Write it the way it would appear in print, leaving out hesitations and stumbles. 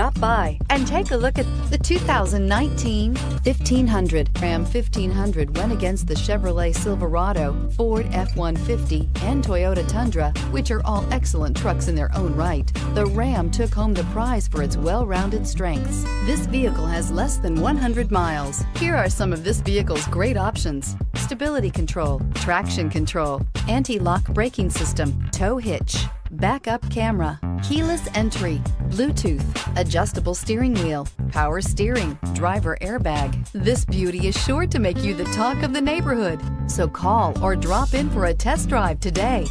Stop by and take a look at the 2019 1500. Ram 1500 went against the Chevrolet Silverado, Ford F-150, and Toyota Tundra, which are all excellent trucks in their own right. The Ram took home the prize for its well-rounded strengths. This vehicle has less than 100 miles. Here are some of this vehicle's great options: stability control, traction control, anti-lock braking system, tow hitch, backup camera, keyless entry, Bluetooth, adjustable steering wheel, power steering, driver airbag. This beauty is sure to make you the talk of the neighborhood. So call or drop in for a test drive today.